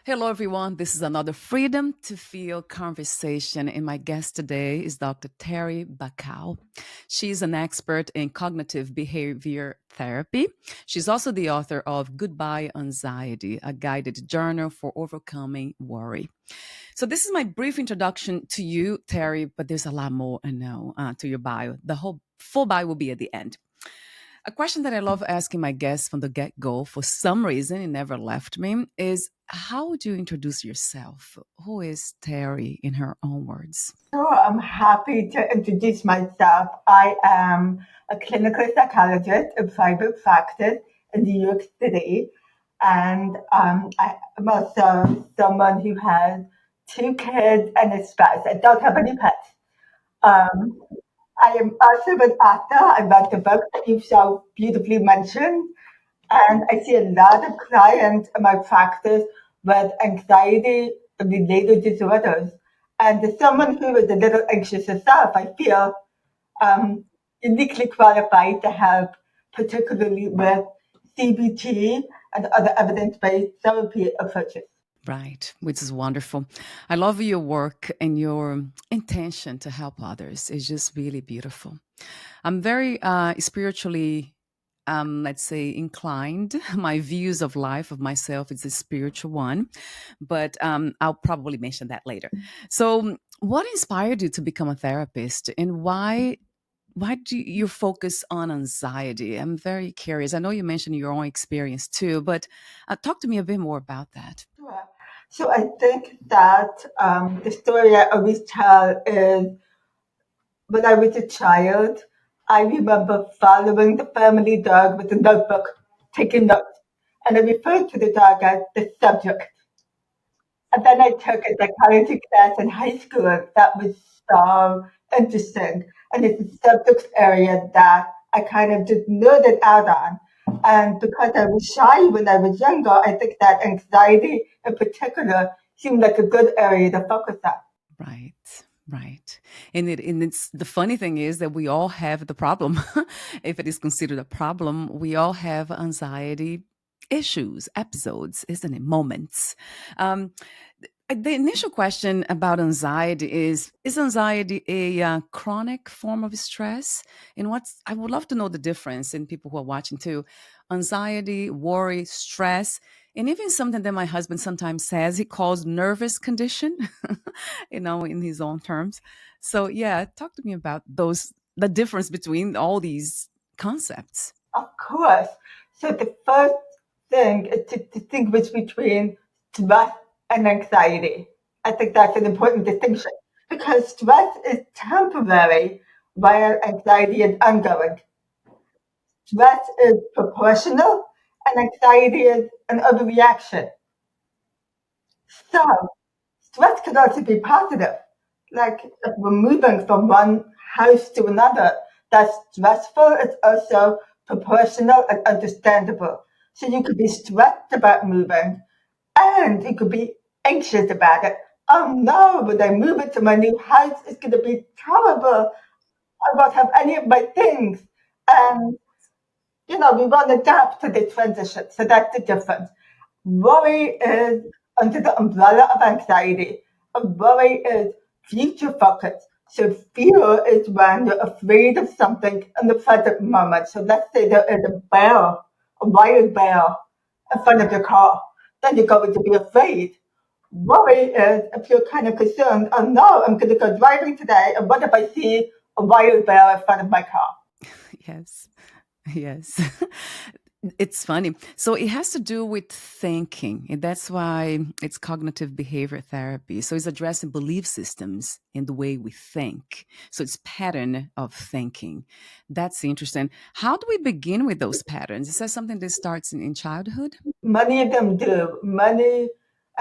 Hello, everyone. This is another Freedom to Feel conversation. And my guest today is Dr. Terri Bacow. She's an expert in cognitive behavior therapy. She's also the author of Goodbye Anxiety, a guided journal for overcoming worry. So, this is my brief introduction to you, Terry, but there's a lot more I know to your bio. The whole full bio will be at the end. A question that I love asking my guests from the get go, for some reason, it never left me, is how would you introduce yourself? Who is Terry in her own words? Sure, I'm happy to introduce myself. I am a clinical psychologist in private practice in New York City, and I'm also someone who has two kids and a spouse. I don't have any pets. Um, I am also an author. I wrote the book that you so beautifully mentioned, and I see a lot of clients in my practice with anxiety related disorders. And as someone who is a little anxious herself, I feel um, uniquely qualified to help, particularly with CBT and other evidence based therapy approaches. Right, which is wonderful. I love your work and your intention to help others. It's just really beautiful. I'm very spiritually, let's say, inclined. My views of life, of myself, is a spiritual one, but I'll probably mention that later. So, what inspired you to become a therapist, and why do you focus on anxiety? I'm very curious. I know you mentioned your own experience too, but talk to me a bit more about that. Sure. So I think that the story I always tell is when I was a child, I remember following the family dog with a notebook, taking notes, and I referred to the dog as the subject. And then I took a psychology class in high school that was so interesting. And it's a subject area that I kind of just nerded out on. And because I was shy when I was younger, I think that anxiety in particular seemed like a good area to focus on. Right, right. And it's the funny thing is that we all have the problem. If it is considered a problem, we all have anxiety issues, episodes, isn't it? Moments. Um, the initial question about anxiety is anxiety a chronic form of stress? And what's I would love to know the difference in people who are watching too. Anxiety, worry, stress, and even something that my husband sometimes says he calls nervous condition, in his own terms. So yeah, talk to me about the difference between all these concepts. Of course. So the first thing is to distinguish between stress and anxiety. I think that's an important distinction because stress is temporary while anxiety is ongoing. Stress is proportional and anxiety is an overreaction. So stress can also be positive. Like if we're moving from one house to another, that's stressful. It's also proportional and understandable. So you could be stressed about moving and you could be anxious about it. Oh no, when I move into my new house, it's going to be terrible. I won't have any of my things. And, we want to adapt to the transition. So that's the difference. Worry is under the umbrella of anxiety. And worry is future focus. So fear is when you're afraid of something in the present moment. So let's say there is a wild bear in front of your car. Then you're going to be afraid. Worry is if you're kind of concerned, oh no, I'm going to go driving today. And what if I see a wild bear in front of my car? Yes. Yes. It's funny. So it has to do with thinking, and that's why it's cognitive behavior therapy. So it's addressing belief systems in the way we think. So it's pattern of thinking. That's interesting. How do we begin with those patterns? Is that something that starts in childhood? Many of them do. Many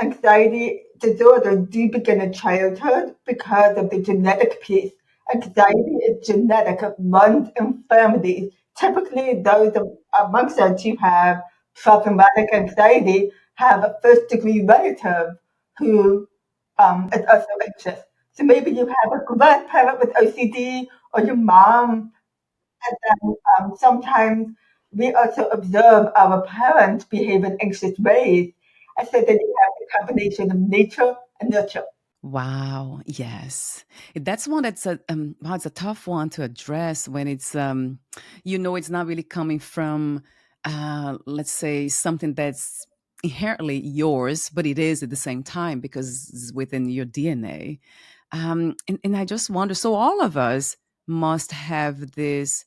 anxiety disorders do begin in childhood because of the genetic piece. Anxiety is genetic, it runs in families. Typically, those amongst us who have problematic anxiety have a first degree relative who is also anxious. So maybe you have a grandparent with OCD or your mom and then sometimes we also observe our parents behave in anxious ways. I said that you have the combination of nature and nurture. Wow. Yes. That's one that's wow, it's a tough one to address when it's, it's not really coming from, let's say, something that's inherently yours, but it is at the same time because it's within your DNA. And I just wonder, so all of us must have this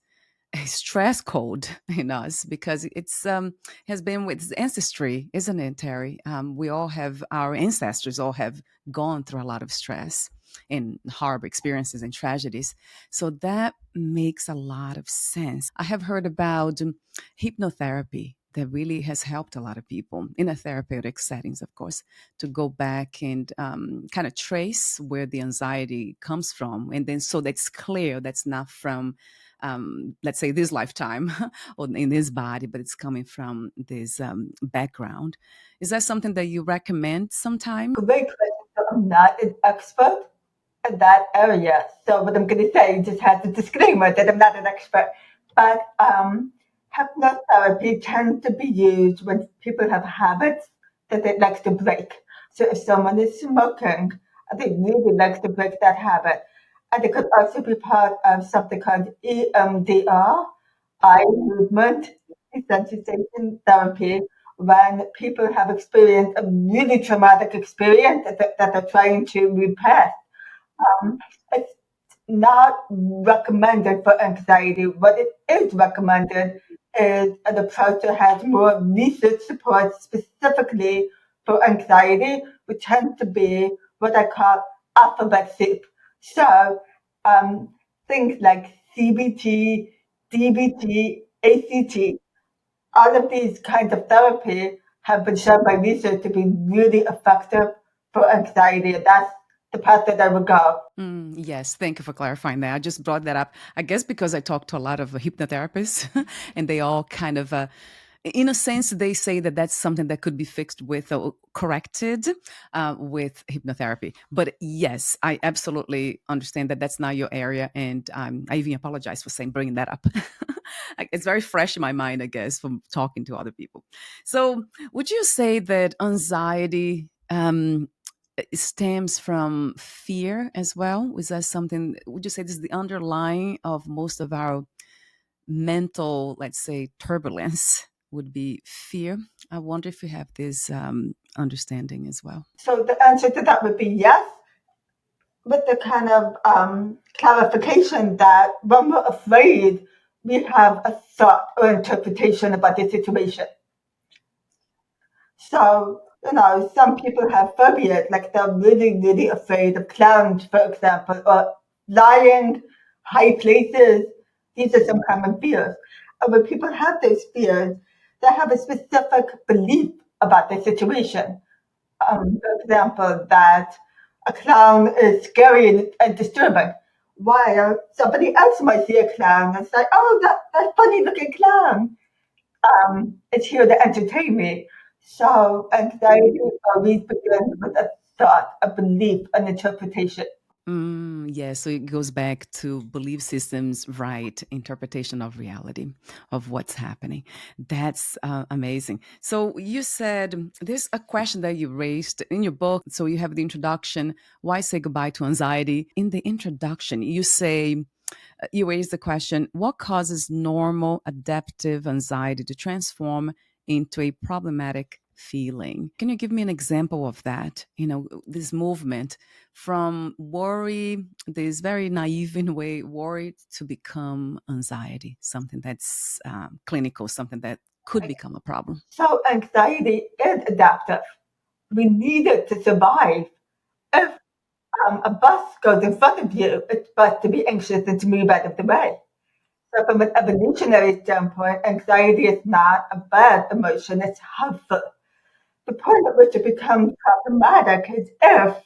a stress code in us because it's has been with ancestry, isn't it, Terry? We all have our ancestors all have gone through a lot of stress and horrible experiences and tragedies. So that makes a lot of sense. I have heard about hypnotherapy that really has helped a lot of people in a therapeutic settings, of course, to go back and kind of trace where the anxiety comes from. And then so that's clear that's not from let's say this lifetime or in this body, but it's coming from this background. Is that something that you recommend sometime? Great question. So I'm not an expert in that area. So what I'm going to say just has a disclaimer that I'm not an expert. But hypnotherapy tends to be used when people have habits that they like to break. So if someone is smoking, they really like to break that habit. And it could also be part of something called EMDR, eye movement desensitization therapy, when people have experienced a really traumatic experience that they're trying to repair. It's not recommended for anxiety. What it is recommended is an approach that has more research support specifically for anxiety, which tends to be what I call alphabet soup. So um, things like CBT, DBT, ACT, all of these kinds of therapy have been shown by research to be really effective for anxiety. That's the path that I would go. Yes, thank you for clarifying that. I just brought that up, I guess, because I talked to a lot of hypnotherapists, and they all kind of, in a sense, they say that that's something that could be fixed with or corrected with hypnotherapy. But yes, I absolutely understand that that's not your area, and I even apologize for saying bringing that up. It's very fresh in my mind, I guess, from talking to other people. So, would you say that anxiety? It stems from fear as well? Is that something, would you say this is the underlying of most of our mental, let's say, turbulence would be fear? I wonder if you have this understanding as well. So the answer to that would be yes, with the kind of clarification that when we're afraid, we have a thought or interpretation about the situation. So, some people have phobias, like they're really, really afraid of clowns, for example, or lying, high places. These are some common fears. And when people have those fears, they have a specific belief about the situation. For example, that a clown is scary and disturbing, while somebody else might see a clown and say, "Oh, that funny looking clown. It's here to entertain me." So anxiety always begins with a thought, a belief, an interpretation. Yeah, so it goes back to belief systems, right? Interpretation of reality, of what's happening. That's amazing. So you said there's a question that you raised in your book. So you have the introduction, Why Say Goodbye to Anxiety? In the introduction, you say, you raise the question, what causes normal adaptive anxiety to transform into a problematic feeling? Can you give me an example of that? This movement from worry, this very naive in a way, worry to become anxiety, something that's clinical, something that could become a problem. So anxiety is adaptive. We need it to survive. If a bus goes in front of you, it's best to be anxious and to move out of the way. So from an evolutionary standpoint, anxiety is not a bad emotion, it's helpful. The point at which it becomes problematic is if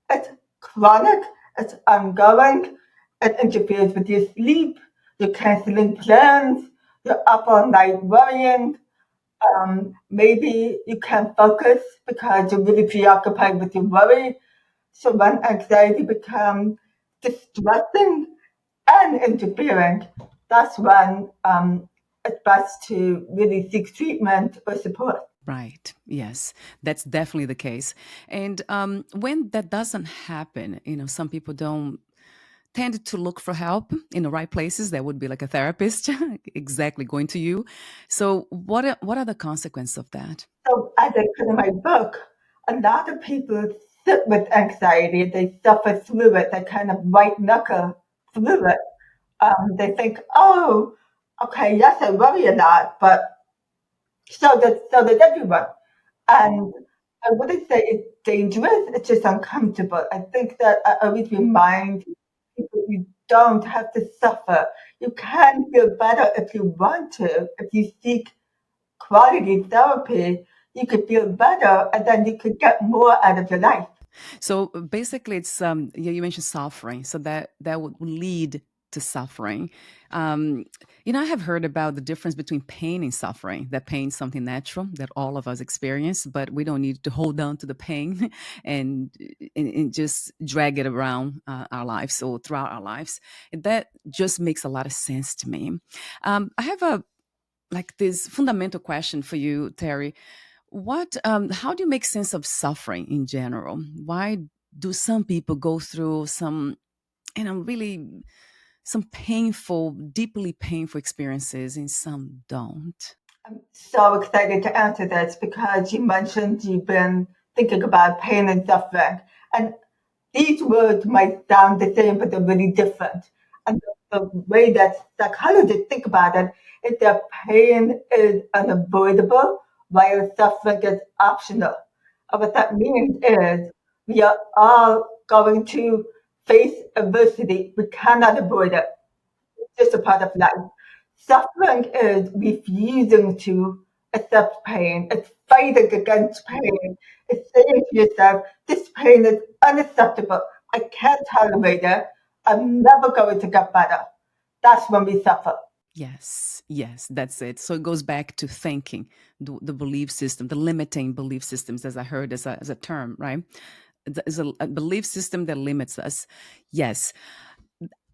it's chronic, it's ongoing, it interferes with your sleep, you're canceling plans, you're up all night worrying, maybe you can't focus because you're really preoccupied with your worry. So when anxiety becomes distressing and interfering, that's when it's best to really seek treatment or support. Right. Yes, that's definitely the case. And when that doesn't happen, some people don't tend to look for help in the right places. That would be like a therapist, exactly going to you. So, what are the consequences of that? So, as I put in my book, a lot of people sit with anxiety, they suffer through it, they kind of white knuckle through it. They think, oh, okay, yes, I worry a lot, but so does everyone. And I wouldn't say it's dangerous, it's just uncomfortable. I think that I always remind people you don't have to suffer. You can feel better if you want to. If you seek quality therapy, you could feel better and then you could get more out of your life. So basically, it's you mentioned suffering, so that would lead to suffering. Um, I have heard about the difference between pain and suffering. That pain is something natural that all of us experience, but we don't need to hold on to the pain and and just drag it around our lives or throughout our lives. That just makes a lot of sense to me. I have a like this fundamental question for you, Terry. How do you make sense of suffering in general? Why do some people go through really some painful, deeply painful experiences and some don't? I'm so excited to answer this because you mentioned you've been thinking about pain and suffering. And these words might sound the same, but they're really different. And the way that psychologists think about it is that pain is unavoidable while suffering is optional. And what that means is we are all going to face adversity. We cannot avoid it. It's just a part of life. Suffering is refusing to accept pain. It's fighting against pain. It's saying to yourself, this pain is unacceptable. I can't tolerate it. I'm never going to get better. That's when we suffer. Yes, yes, that's it. So it goes back to thinking, the belief system, the limiting belief systems, as I heard as a term, right? There's a belief system that limits us. Yes,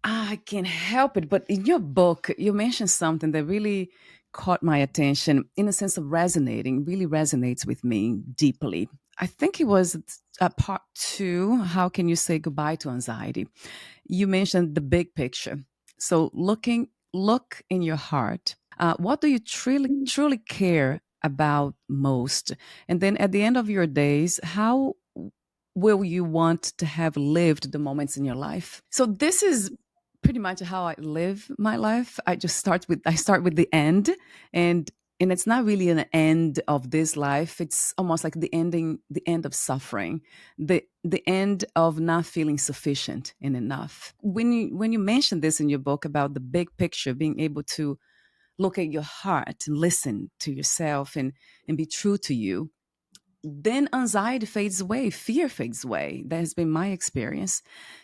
I can't help it. But in your book, you mentioned something that really caught my attention in a sense of resonating, really resonates with me deeply. I think it was part two. How can you say goodbye to anxiety? You mentioned the big picture. So look in your heart. What do you truly care about most? And then at the end of your days, how will you want to have lived the moments in your life? So this is pretty much how I live my life. I start with the end, and it's not really an end of this life. It's almost like the end of suffering, the end of not feeling sufficient and enough. When you mentioned this in your book about the big picture, being able to look at your heart and listen to yourself and be true to you, then anxiety fades away, fear fades away. That has been my experience.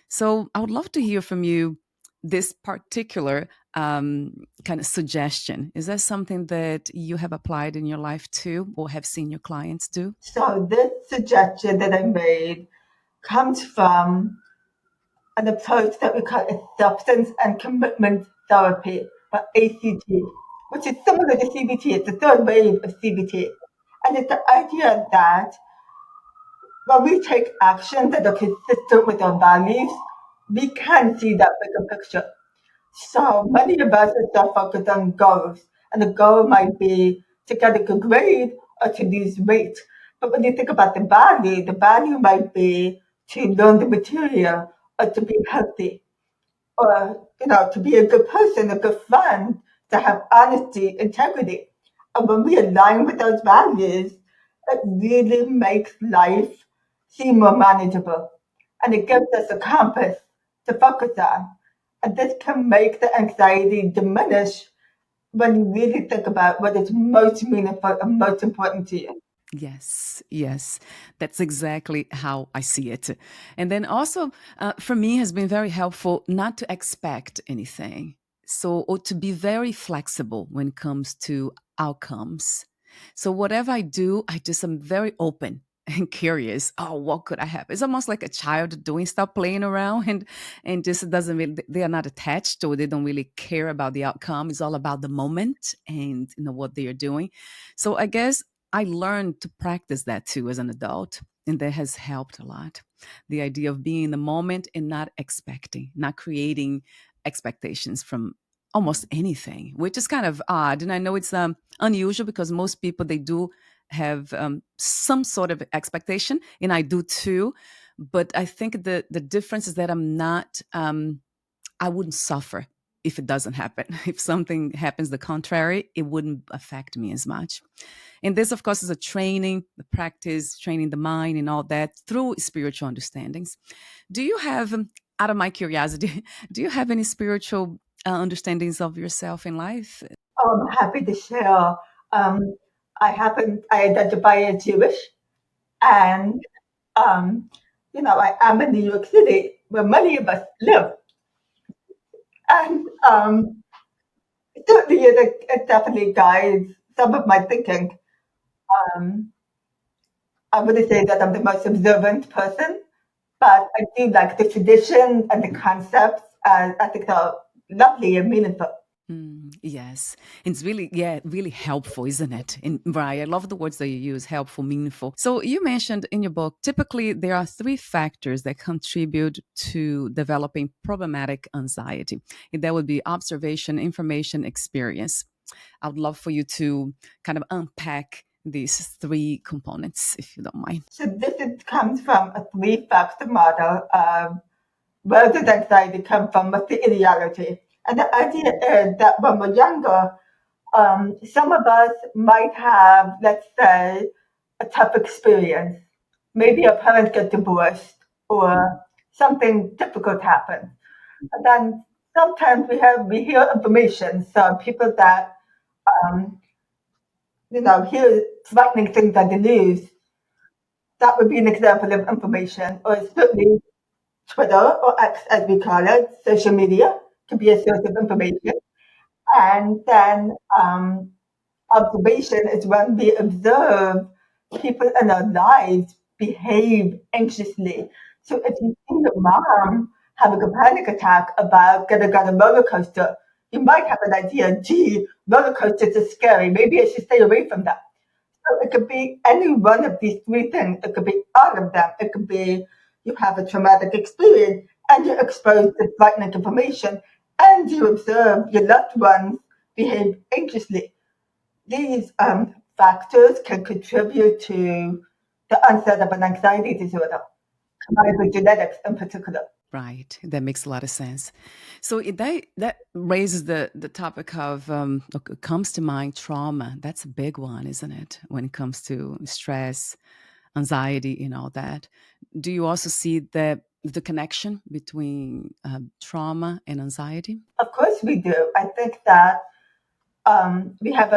So I would love to hear from you this particular kind of suggestion. Is that something that you have applied in your life too, or have seen your clients do? So this suggestion that I made comes from an approach that we call acceptance and commitment therapy, or ACT, which is similar to CBT. It's the third wave of CBT. And it's the idea that when we take action that are consistent with our values, we can see that bigger picture. So many of us are so focused on goals, and the goal might be to get a good grade or to lose weight. But when you think about the value might be to learn the material or to be healthy or to be a good person, a good friend, to have honesty, integrity. And when we align with those values, it really makes life seem more manageable. And it gives us a compass to focus on. And this can make the anxiety diminish when you really think about what is most meaningful and most important to you. Yes, yes, that's exactly how I see it. And then also, for me, has been very helpful not to expect anything. So, or to be very flexible when it comes to outcomes. So, whatever I do, I just am very open and curious. Oh, what could I have? It's almost like a child doing stuff, playing around, and just doesn't really, they are not attached or they don't really care about the outcome. It's all about the moment and what they are doing. So, I guess I learned to practice that too as an adult, and that has helped a lot. The idea of being in the moment and not expecting, not creating expectations from almost anything, which is kind of odd. And I know it's unusual because most people, they do have some sort of expectation, and I do too. But I think the difference is that I'm not. I wouldn't suffer if it doesn't happen. If something happens the contrary, it wouldn't affect me as much. And this, of course, is a training, the practice, training the mind and all that through spiritual understandings. Do you have, out of my curiosity, do you have any spiritual understandings of yourself in life? I'm happy to share. Um, I identify as Jewish, and um, I am in New York City, where many of us live, and certainly it definitely guides some of my thinking. Um, I wouldn't say that I'm the most observant person, but I do like the tradition and the concepts. I think they're lovely and meaningful. Yes. And it's really, yeah, really helpful, isn't it? And right, I love the words that you use, helpful, meaningful. So you mentioned in your book, typically there are three factors that contribute to developing problematic anxiety. And that would be observation, information, experience. I would love for you to kind of unpack these three components, if you don't mind. So comes from a three-factor model. Where does anxiety come from? What's the ideology? And the idea is that when we're younger, some of us might have, let's say, a tough experience. Maybe our parents get divorced or something difficult happens. And then sometimes we hear information. So people that um, hear frightening things on the news, that would be an example of information, or certainly Twitter or X as we call it, social media can be a source of information. And then observation is when we observe people in our lives behave anxiously. So if you see your mom having a panic attack about getting on a roller coaster, you might have an idea, gee, roller coasters are scary. Maybe I should stay away from that. So it could be any one of these three things. It could be all of them. It could be you have a traumatic experience and you're exposed to frightening information and you observe your loved ones behave anxiously. These factors can contribute to the onset of an anxiety disorder, combined with genetics in particular. Right. That makes a lot of sense. So that raises the topic of look, it comes to mind trauma. That's a big one, isn't it? When it comes to stress, anxiety, and all that. Do you also see the connection between trauma and anxiety? Of course, we do. I think that we have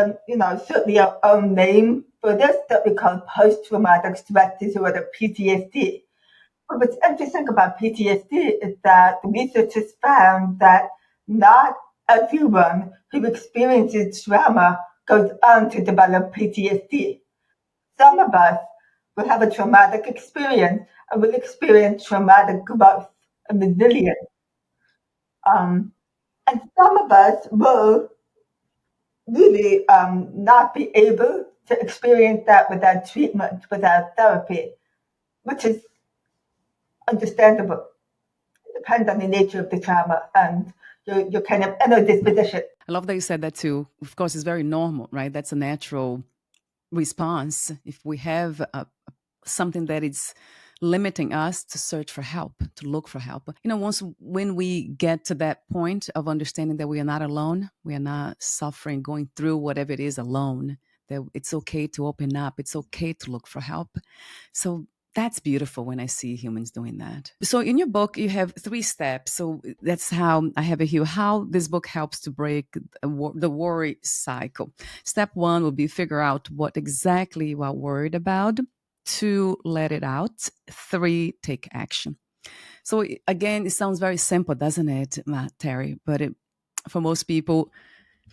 certainly our own name for this that we call post-traumatic stress disorder, PTSD. But what's interesting about PTSD is that the research has found that not everyone who experiences trauma goes on to develop PTSD. Some of us will have a traumatic experience and will experience traumatic growth and resilience. Um, and some of us will really not be able to experience that without treatment, without therapy, which is understandable. It depends on the nature of the trauma and your kind of inner disposition. I love that you said that too. Of course, it's very normal, right? That's a natural response. If we have something that is limiting us to search for help, to look for help. Once when we get to that point of understanding that we are not alone, we are not suffering, going through whatever it is alone, that it's okay to open up, it's okay to look for help. So that's beautiful when I see humans doing that. So in your book, you have three steps. So that's how I have it here, how this book helps to break the worry cycle. Step one will be figure out what exactly you are worried about. Two, let it out. Three, take action. So again, it sounds very simple, doesn't it, Terri? But for most people,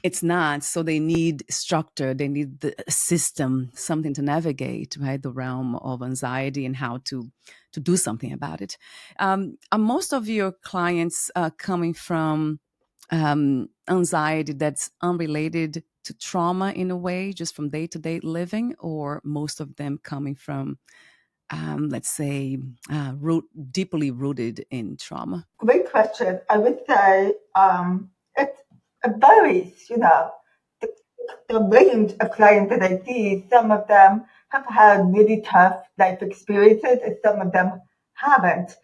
it's not. So they need structure, they need the system, something to navigate, right? The realm of anxiety and how to do something about it. Are most of your clients coming from anxiety that's unrelated to trauma in a way, just from day to day living, or most of them coming from, let's say, deeply rooted in trauma? Great question. I would say it varies, the, the range of clients that I see. Some of them have had really tough life experiences, and some of them haven't.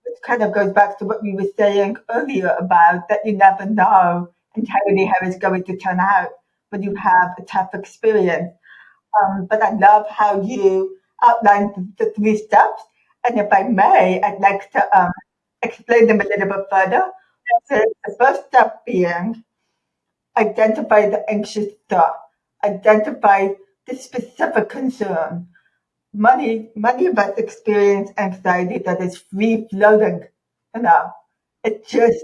Which kind of goes back to what we were saying earlier about that you never know entirely how it's going to turn out when you have a tough experience. But I love how you outlined the three steps. And if I may, I'd like to explain them a little bit further. So the first step being identify the anxious thought, identify the specific concern. Many of us experience anxiety that is free floating, you know. It's just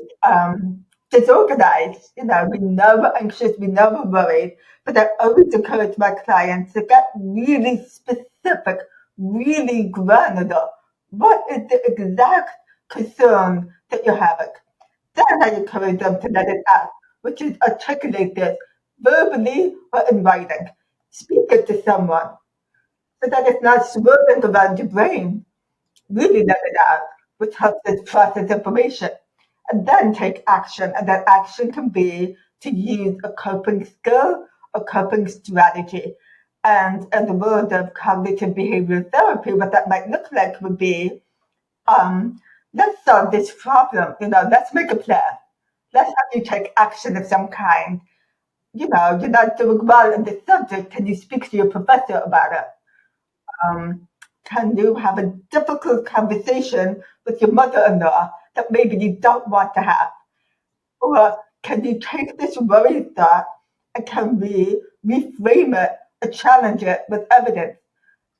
disorganized, We never anxious, we never worried. But I always encourage my clients to get really specific, really granular. What is the exact concern that you're having? Then I encourage them to let it out, which is articulate this verbally or in writing. Speak it to someone so that it's not swirling around your brain. Really let it out, which helps it process information. And then take action. And that action can be to use a coping skill, a coping strategy. And in the world of cognitive behavioral therapy, what that might look like would be let's solve this problem, let's make a plan. Let's have you take action of some kind. You're not doing well in this subject. Can you speak to your professor about it? Um, can you have a difficult conversation with your mother-in-law that maybe you don't want to have? Or can you take this worry thought and can we reframe it or challenge it with evidence?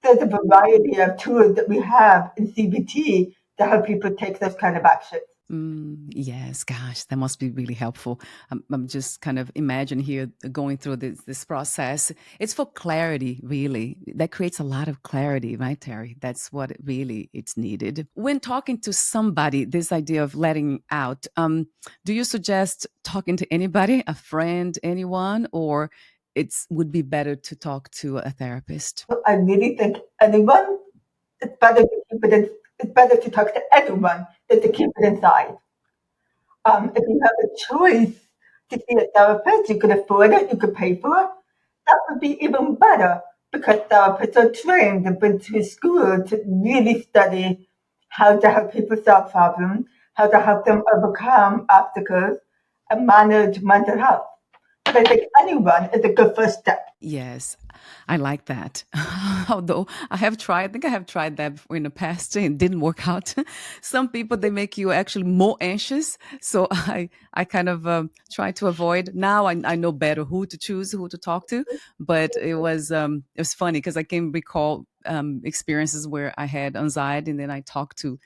There's a variety of tools that we have in CBT to help people take those kind of actions. Yes, gosh, that must be really helpful. I'm just kind of imagine here going through this process. It's for clarity, really. That creates a lot of clarity, right, Terry? That's what really it's needed. When talking to somebody, this idea of letting out, do you suggest talking to anybody, a friend, anyone, or it's would be better to talk to a therapist? So I really think anyone, it's better to keep it in, it's better to talk to anyone than to keep it inside. If you have a choice to see a therapist, you could afford it, you could pay for it, that would be even better because therapists are trained and been to school to really study how to help people solve problems, how to help them overcome obstacles and manage mental health. But I think anyone is a good first step. Yes, I like that. Although I think I have tried that before in the past and it didn't work out. Some people, they make you actually more anxious. So I kind of try to avoid. Now I know better who to choose, who to talk to. But it was funny because I can recall experiences where I had anxiety and then I talked to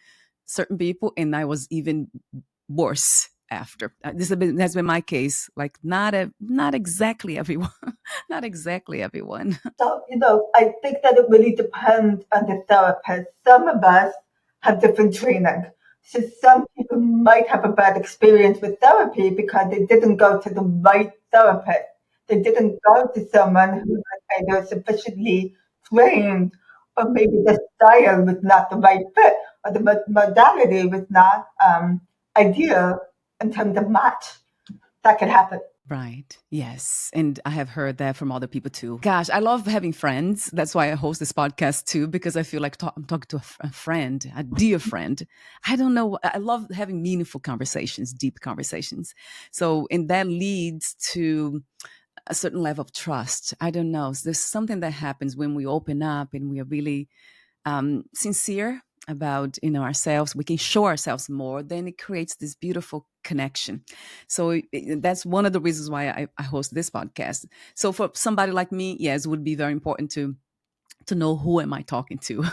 certain people and I was even worse after. That's been my case. Like not exactly everyone, not exactly everyone. So, I think that it really depends on the therapist. Some of us have different training. So some people might have a bad experience with therapy because they didn't go to the right therapist. They didn't go to someone who was either sufficiently trained or maybe the style was not the right fit or the modality was not ideal in terms of match. That could happen. Right. Yes. And I have heard that from other people too. Gosh, I love having friends. That's why I host this podcast too, because I feel like I'm talking to a friend, a dear friend. I don't know. I love having meaningful conversations, deep conversations. So, and that leads to a certain level of trust. I don't know. So there's something that happens when we open up and we are really sincere about ourselves. We can show ourselves more. Then it creates this beautiful connection. So that's one of the reasons why I host this podcast. So for somebody like me, yes, it would be very important to know who am I talking to.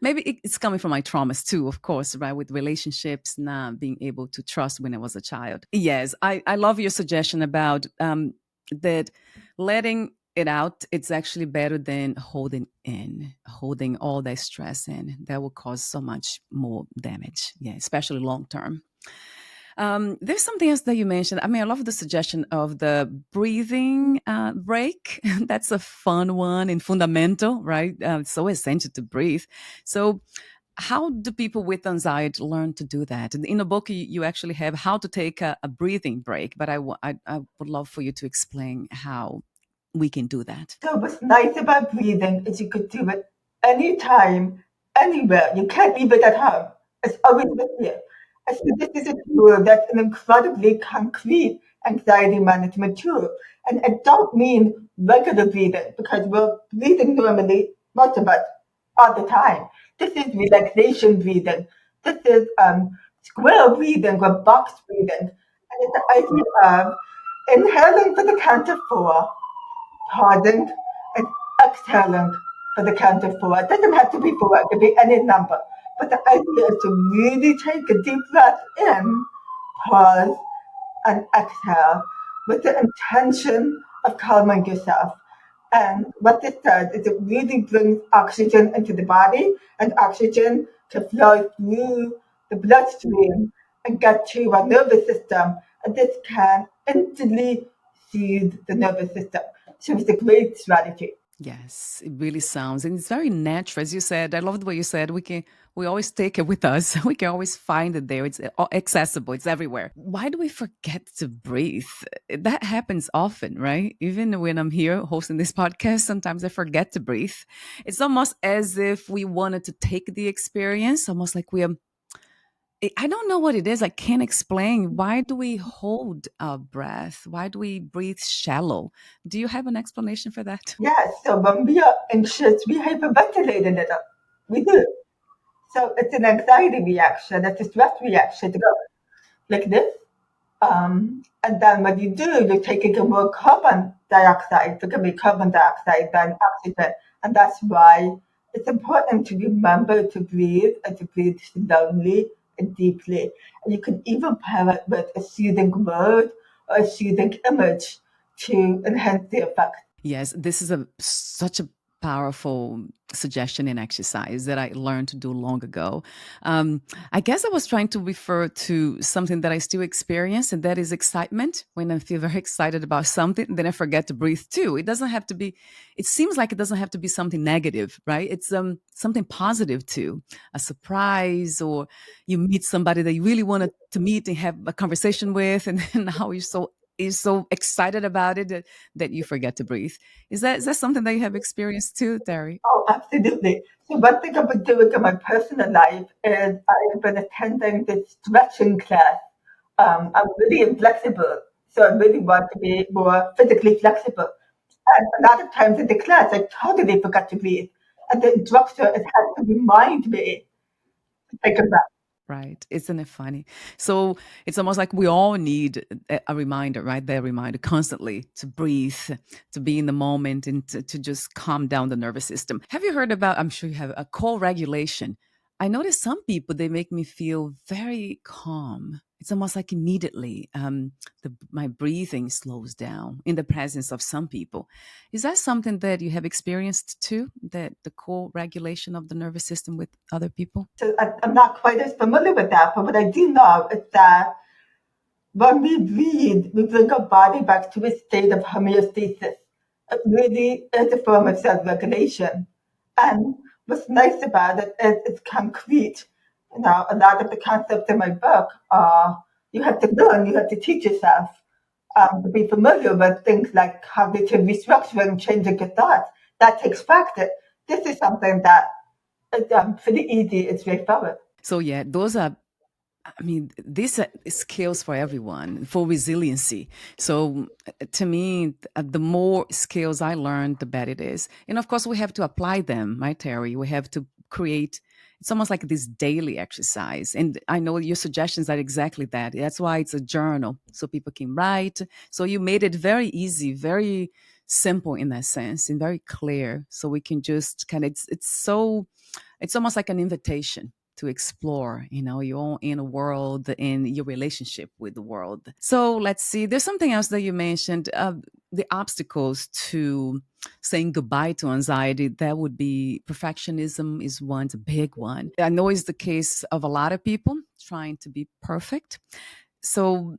Maybe it's coming from my traumas too, of course, right? With relationships, not being able to trust when I was a child. Yes, I love your suggestion about that letting it out. It's actually better than holding all that stress in. That will cause so much more damage. Yeah, especially long term. There's something else that you mentioned. I mean, I love the suggestion of the breathing break. That's a fun one and fundamental, right? It's so essential to breathe. So, how do people with anxiety learn to do that? In the book, you actually have how to take a breathing break, but I would love for you to explain how we can do that. So what's nice about breathing is you could do it anytime, anywhere. You can't leave it at home. It's always with you. And so this is a tool that's an incredibly concrete anxiety management tool. And I don't mean regular breathing because we're breathing normally, most of us, all the time. This is relaxation breathing. This is square breathing or box breathing. And it's the idea of inhaling for the count of four, pausing and exhaling for the count of four. It doesn't have to be four, it could be any number. But the idea is to really take a deep breath in, pause, and exhale with the intention of calming yourself. And what this does is it really brings oxygen into the body, and oxygen can flow through the bloodstream and get to our nervous system. And this can instantly soothe the nervous system. So it's a great strategy. Yes, it really sounds, and it's very natural, as you said. I loved what you said. We always take it with us. We can always find it there. It's accessible. It's everywhere. Why do we forget to breathe? That happens often, right? Even when I'm here hosting this podcast, sometimes I forget to breathe. It's almost as if we wanted to take the experience, almost like we are. I don't know what it is. I can't explain. Why do we hold our breath? Why do we breathe shallow? Do you have an explanation for that? Yes, so when we are anxious, we hyperventilate a little. We do. So it's an anxiety reaction, it's a stress reaction to go like this. And then what you do, you're taking in more carbon dioxide. So it can be carbon dioxide than oxygen. And that's why it's important to remember to breathe and to breathe slowly and deeply. And you can even pair it with a soothing word or a soothing image to enhance the effect. Yes, this is a such a powerful suggestion in exercise that I learned to do long ago. Um, I guess I was trying to refer to something that I still experience, and that is excitement. When I feel very excited about something, then I forget to breathe too. It doesn't have to be. It seems like it doesn't have to be something negative, right? It's something positive too, a surprise, or you meet somebody that you really wanted to meet and have a conversation with, and then now you're so excited about it that you forget to breathe. Is that something that you have experienced too, Terry? Oh, absolutely. So one thing I've been doing in my personal life is I've been attending this stretching class. I'm really inflexible, so I really want to be more physically flexible. And a lot of times in the class, I totally forgot to breathe. And the instructor has had to remind me to take a breath. Right. Isn't it funny? So it's almost like we all need a reminder, right? That reminder constantly to breathe, to be in the moment, and to just calm down the nervous system. Have you heard about, I'm sure you have, a co-regulation? I notice some people, they make me feel very calm. It's almost like immediately my breathing slows down in the presence of some people. Is that something that you have experienced too? That the co-regulation of the nervous system with other people? So I'm not quite as familiar with that, but what I do know is that when we breathe, we bring our body back to a state of homeostasis. It really is a form of self-regulation. And what's nice about it is it's concrete. You know, a lot of the concepts in my book are you have to learn, you have to teach yourself to be familiar with things like cognitive restructuring, changing your thoughts. That takes practice. This is something that is pretty easy and straightforward. So yeah, those are, I mean, these are skills for everyone for resiliency. So to me, the more skills I learn, the better it is. And of course, we have to apply them, right, Terry? We have to create. It's almost like this daily exercise. And I know your suggestions are exactly that. That's why it's a journal, so people can write. So you made it very easy, very simple in that sense, and very clear. So we can just kind of. It's almost like an invitation to explore, your own inner world and your relationship with the world. So let's see. There's something else that you mentioned, the obstacles to saying goodbye to anxiety. That would be perfectionism is a big one. I know it's the case of a lot of people trying to be perfect. So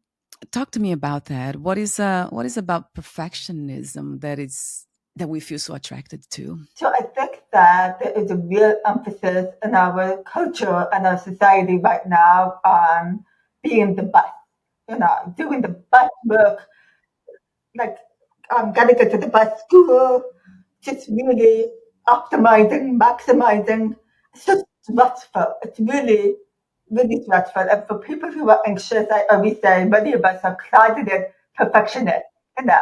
talk to me about that. What is about perfectionism that we feel so attracted to? So I think that there is a real emphasis in our culture and our society right now on being the best, doing the best work, like getting into the best school, just really optimizing, maximizing. It's just stressful. It's really, really stressful. And for people who are anxious, I always say many of us are closeted perfectionists. You know,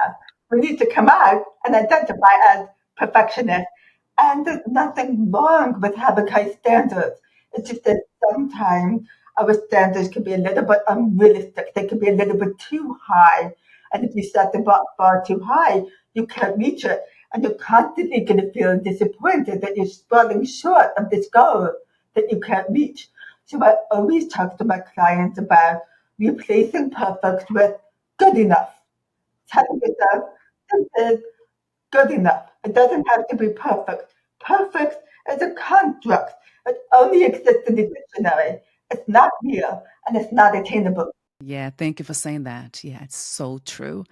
we need to come out and identify as perfectionists. And there's nothing wrong with having high standards. It's just that sometimes our standards can be a little bit unrealistic. They can be a little bit too high. And if you set the bar too high, you can't reach it. And you're constantly going to feel disappointed that you're falling short of this goal that you can't reach. So I always talk to my clients about replacing perfect with good enough. Telling yourself, this is good enough. It doesn't have to be perfect. Perfect is a construct. It only exists in the dictionary. It's not real and it's not attainable. Yeah, thank you for saying that. Yeah, it's so true.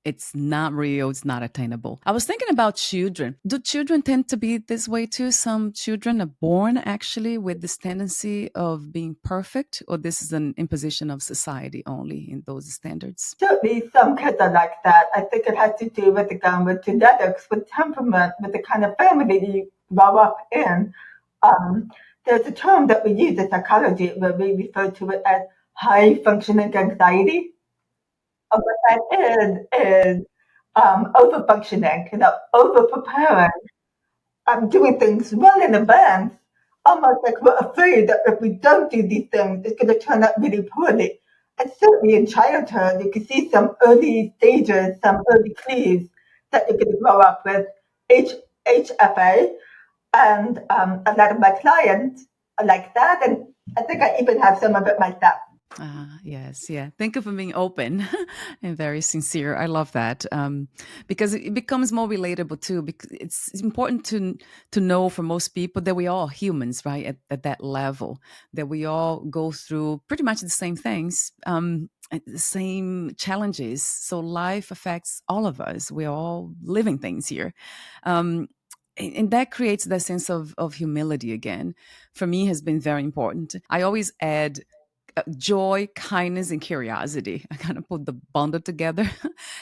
It's not real, it's not attainable. I was thinking about children. Do children tend to be this way too? Some children are born actually with this tendency of being perfect, or this is an imposition of society only in those standards? Certainly, some kids are like that. I think it has to do with again with genetics, with temperament, with the kind of family you grow up in. Um, there's a term that we use in psychology where we refer to it as high functioning anxiety. And what that is over functioning, over preparing, doing things well in advance, almost like we're afraid that if we don't do these things, it's going to turn out really poorly. And certainly in childhood, you can see some early stages, some early clues that you're going to grow up with HFA. And a lot of my clients are like that. And I think I even have some of it myself. Ah, yes, yeah. Thank you for being open and very sincere. I love that because it becomes more relatable too. Because it's important to know for most people that we are all humans, right? At that level, that we all go through pretty much the same things, and the same challenges. So life affects all of us. We're all living things here. And that creates that sense of humility again. For me, has been very important. I always add joy, kindness, and curiosity. I kind of put the bundle together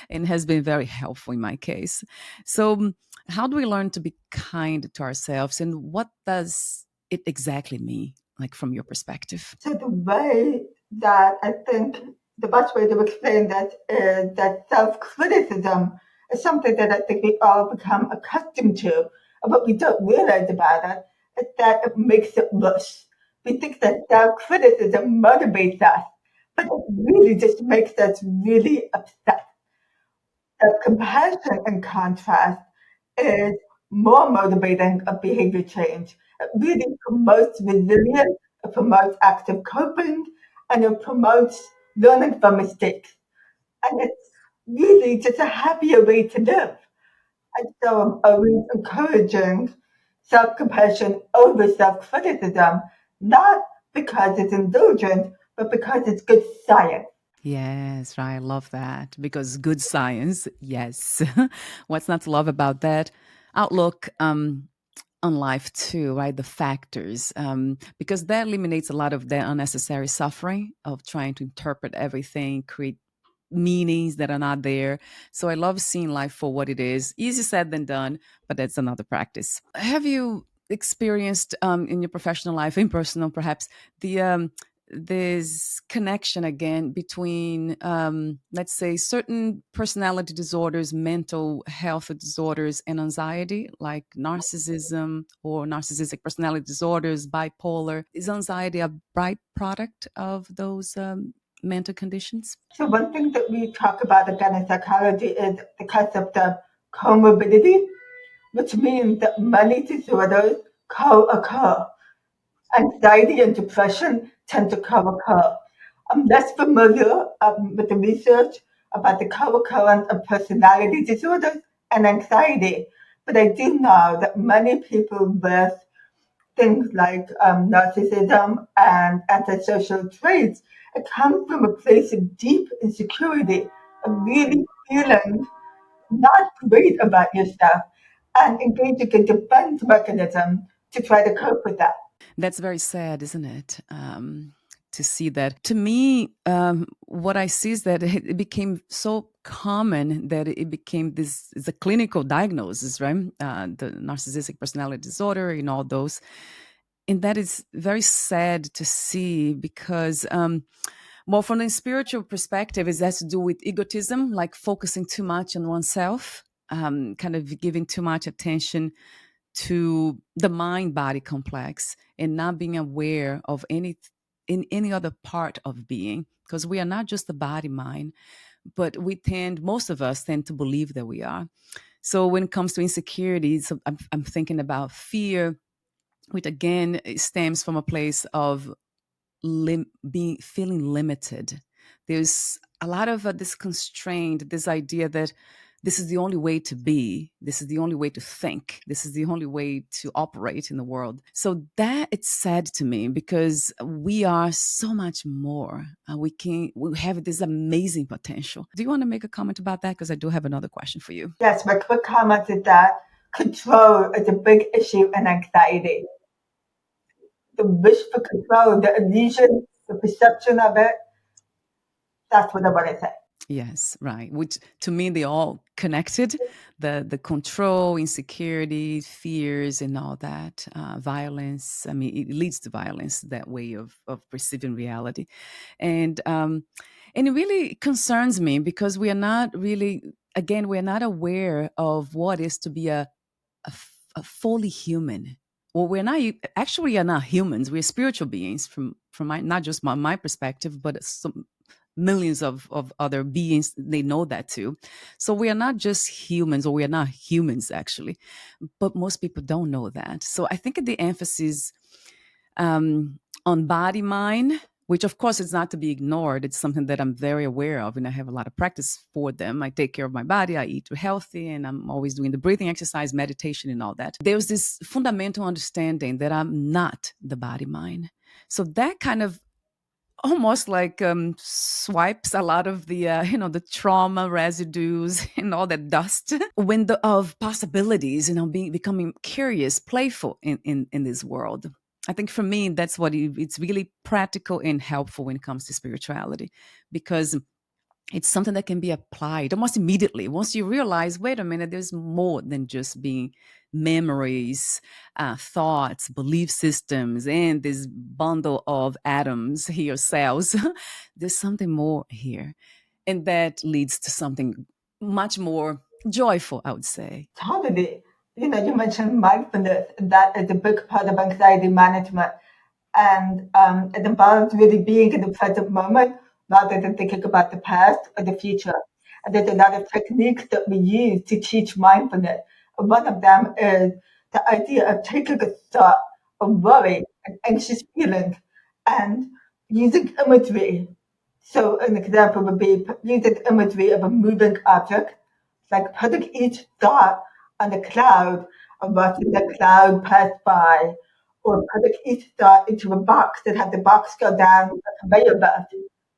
and has been very helpful in my case. So, how do we learn to be kind to ourselves, and what does it exactly mean, like from your perspective? So the way that I think the best way to explain that is that self-criticism is something that I think we all become accustomed to. And what we don't realize about it is that it makes it worse. We think that self-criticism motivates us, but it really just makes us really upset. Compassion, in contrast, is more motivating of behavior change. It really promotes resilience, it promotes active coping, and it promotes learning from mistakes. And it's really just a happier way to live. And so I'm always encouraging self compassion over self criticism, not because it's indulgent, but because it's good science. Yes, right. I love that because good science, yes. What's not to love about that? Outlook on life too, right? The factors, because that eliminates a lot of the unnecessary suffering of trying to interpret everything, create meanings that are not there. So I love seeing life for what it is. Easier said than done, but that's another practice. Have you experienced in your professional life, in personal perhaps, the this connection again between let's say certain personality disorders, mental health disorders, and anxiety, like narcissism or narcissistic personality disorders, bipolar? Is anxiety a byproduct of those mental conditions? So one thing that we talk about again in psychology is the concept of comorbidity, which means that many disorders co-occur. Anxiety and depression tend to co-occur. I'm less familiar with the research about the co-occurrence of personality disorders and anxiety, but I do know that many people with things like narcissism and antisocial traits, it comes from a place of deep insecurity, of really feeling not great about yourself and engaging in defense mechanism to try to cope with that. That's very sad, isn't it? To see that. To me, what I see is that it became so common that it became this is a clinical diagnosis, right? The narcissistic personality disorder and all those. And that is very sad to see because, well, from the spiritual perspective, it has to do with egotism, like focusing too much on oneself, kind of giving too much attention to the mind body complex and not being aware of any other part of being, because we are not just the body mind, but most of us tend to believe that we are. So when it comes to insecurities, I'm thinking about fear, which again stems from a place of being feeling limited. There's a lot of this constraint, this idea that this is the only way to be, this is the only way to think, this is the only way to operate in the world. So that it's sad to me because we are so much more. We have this amazing potential. Do you want to make a comment about that? Because I do have another question for you. Yes, my quick comment is that control is a big issue in anxiety. The wish for control, the illusion, the perception of it, that's what I want to say. Yes, right. Which to me they all connected, the control, insecurity, fears, and all that, violence. I mean, it leads to violence. That way of perceiving reality, and and it really concerns me because we are not really, again, we are not aware of what is to be a fully human. Well, we're not actually are not humans. We're spiritual beings from my, not just my perspective, but some millions of other beings, they know that too. So we are not just humans, or we are not humans actually, but most people don't know that. So I think the emphasis on body mind, which of course is not to be ignored, it's something that I'm very aware of and I have a lot of practice for them. I take care of my body, I eat healthy, and I'm always doing the breathing exercise, meditation, and all that. There's this fundamental understanding that I'm not the body mind. So that kind of almost like swipes a lot of the the trauma residues and all that dust window of possibilities, becoming curious, playful in this world. I think for me that's it's really practical and helpful when it comes to spirituality, because it's something that can be applied almost immediately once you realize, wait a minute, there's more than just being memories, thoughts, belief systems, and this bundle of atoms here, cells. There's something more here. And that leads to something much more joyful, I would say. Totally. You mentioned mindfulness. That is a big part of anxiety management. And it involves really being in the present moment rather than thinking about the past or the future. And there's a lot of techniques that we use to teach mindfulness. And one of them is the idea of taking a thought, a worry, an anxious feeling, and using imagery. So an example would be using imagery of a moving object, like putting each thought on a cloud and watching the cloud pass by, or putting each thought into a box and have the box go down a conveyor belt.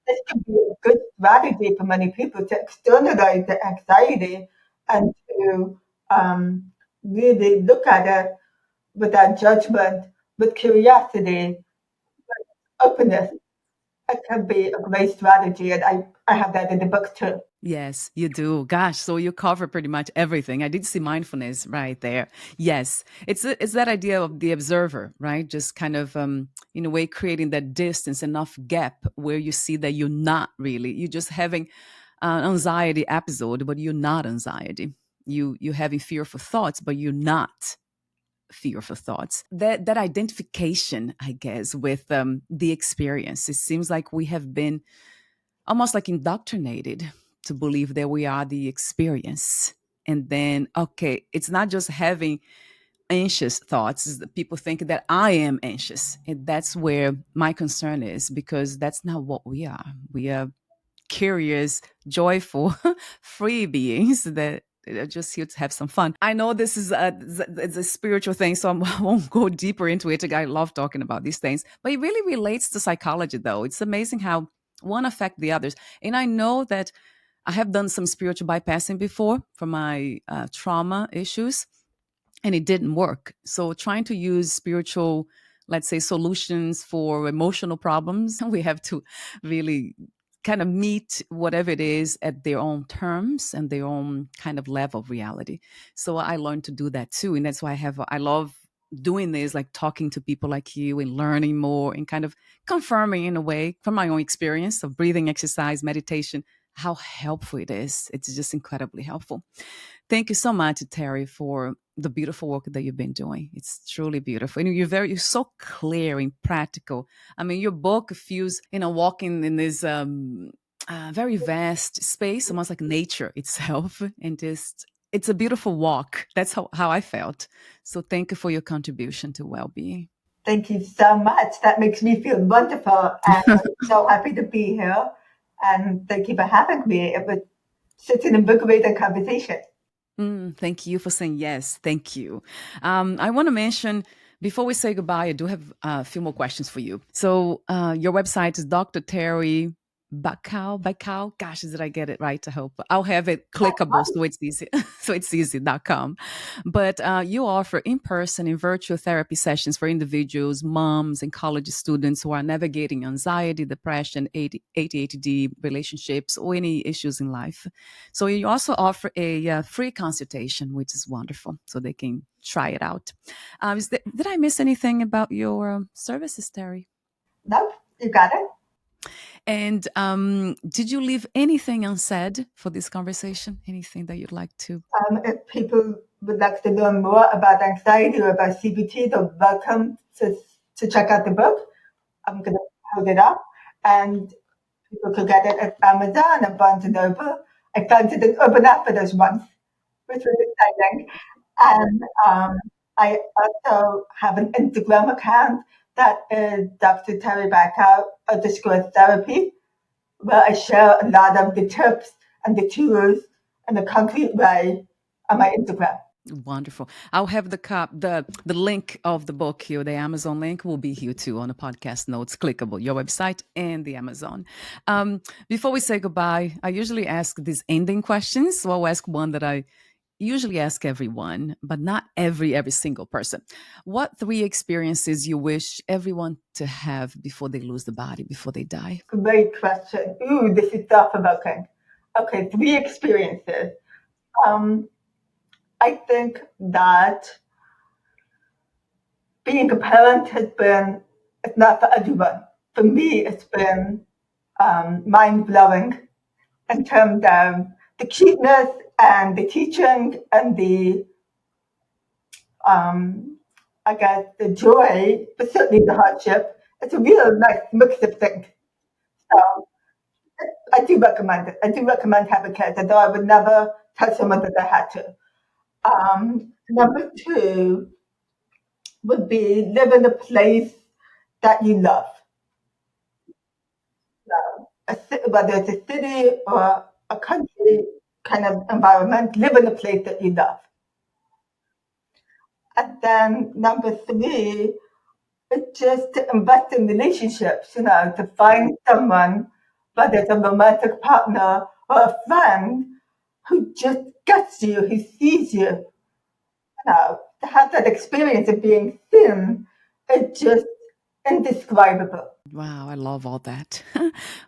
This can be a good strategy for many people to externalize their anxiety and to really look at it without judgment, with curiosity, openness. It can be a great strategy, and I have that in the book too. Yes, you do. Gosh, so you cover pretty much everything. I did see mindfulness right there. Yes, it's that idea of the observer, right? Just kind of, in a way, creating that distance, enough gap where you see that you're not really, you're just having an anxiety episode, but you're not anxiety. You having fearful thoughts, but you're not fearful thoughts. That identification, I guess, with the experience. It seems like we have been almost like indoctrinated to believe that we are the experience. And then, okay, it's not just having anxious thoughts. People think that I am anxious. And that's where my concern is, because that's not what we are. We are curious, joyful, free beings that They're just here to have some fun. I know this is it's a spiritual thing, so I won't go deeper into it. I love talking about these things, but it really relates to psychology, though. It's amazing how one affect the others. And I know that I have done some spiritual bypassing before for my trauma issues, and it didn't work. So trying to use spiritual, let's say, solutions for emotional problems, we have to really kind of meet whatever it is at their own terms and their own kind of level of reality. So I learned to do that too. And that's why I love doing this, like talking to people like you and learning more and kind of confirming in a way from my own experience of breathing exercise, meditation, how helpful it is. It's just incredibly helpful. Thank you so much, Terry, for the beautiful work that you've been doing. It's truly beautiful. And you're so clear and practical. I mean, your book feels, walking in this very vast space, almost like nature itself. And just, it's a beautiful walk. That's how I felt. So thank you for your contribution to well-being. Thank you so much. That makes me feel wonderful, and I'm so happy to be here. And thank you for having me. It was such an invigorating conversation. Thank you for saying yes. Thank you. I want to mention, before we say goodbye, I do have a few more questions for you. So your website is Dr. Terri Bacow. Gosh, did I get it right? I hope I'll have it clickable so it's easy. So it's easy.com. But you offer in-person and virtual therapy sessions for individuals, moms, and college students who are navigating anxiety, depression, ADHD, relationships, or any issues in life. So you also offer a free consultation, which is wonderful, so they can try it out. Did I miss anything about your services, Terry? Nope, you got it. And did you leave anything unsaid for this conversation? Anything that you'd like to? If people would like to learn more about anxiety or about CBT, they're welcome to check out the book. I'm going to hold it up, and people could get it at Amazon and Barnes& and Noble. I found it in Urban Outfitters once, which was exciting. And I also have an Instagram account that is Dr. Terri Bacow _therapy, where I share a lot of the tips and the tools in a concrete way on my Instagram. Wonderful. I'll have the link of the book here. The Amazon link will be here too on the podcast notes, clickable, your website and the Amazon. Before we say goodbye, I usually ask these ending questions. So I'll ask one that I usually ask everyone, but not every single person. What 3 experiences you wish everyone to have before they lose the body, before they die? Great question. Ooh, this is thought-provoking. Okay, 3 experiences. I think that being a parent it's not for everyone. For me, it's been mind-blowing in terms of the cuteness and the teaching and I guess, the joy, but certainly the hardship. It's a real nice mix of things. So I do recommend it. I do recommend having kids, although I would never tell someone that they had to. Number 2 would be live in a place that you love. Whether it's a city or a country kind of environment, live in a place that you love. And then number 3, it's just to invest in relationships, to find someone, whether it's a romantic partner or a friend, who just gets you, who sees you. To have that experience of being seen, it's just indescribable. Wow, I love all that.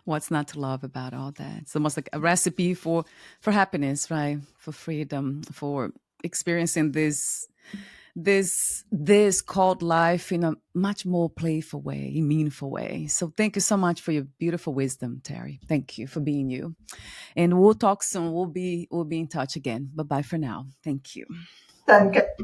What's not to love about all that? It's almost like a recipe for happiness, right? For freedom, for experiencing this called life in a much more playful way, meaningful way. So thank you so much for your beautiful wisdom, Terry. Thank you for being you. And we'll talk soon. We'll be in touch again. Bye-bye for now. Thank you. Then get